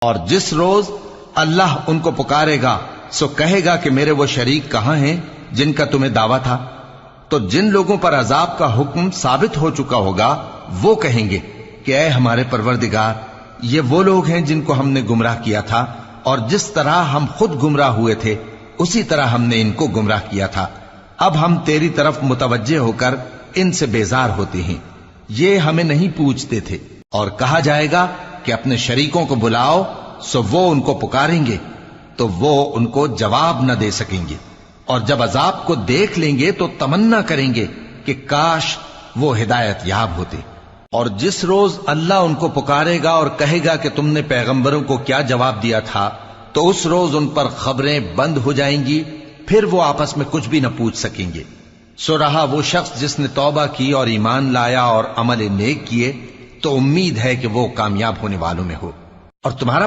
اور جس روز اللہ ان کو پکارے گا سو کہے گا کہ میرے وہ شریک کہاں ہیں جن کا تمہیں دعویٰ تھا؟ تو جن لوگوں پر عذاب کا حکم ثابت ہو چکا ہوگا وہ کہیں گے کہ اے ہمارے پروردگار، یہ وہ لوگ ہیں جن کو ہم نے گمراہ کیا تھا، اور جس طرح ہم خود گمراہ ہوئے تھے اسی طرح ہم نے ان کو گمراہ کیا تھا۔ اب ہم تیری طرف متوجہ ہو کر ان سے بیزار ہوتے ہیں، یہ ہمیں نہیں پوچھتے تھے۔ اور کہا جائے گا کہ اپنے شریکوں کو بلاؤ، سو وہ ان کو پکاریں گے تو وہ ان کو جواب نہ دے سکیں گے، اور جب عذاب کو دیکھ لیں گے تو تمنا کریں گے کہ کاش وہ ہدایت یاب ہوتے۔ اور جس روز اللہ ان کو پکارے گا اور کہے گا کہ تم نے پیغمبروں کو کیا جواب دیا تھا، تو اس روز ان پر خبریں بند ہو جائیں گی، پھر وہ آپس میں کچھ بھی نہ پوچھ سکیں گے۔ سو رہا وہ شخص جس نے توبہ کی اور ایمان لایا اور عمل نیک کیے، تو امید ہے کہ وہ کامیاب ہونے والوں میں ہو۔ اور تمہارا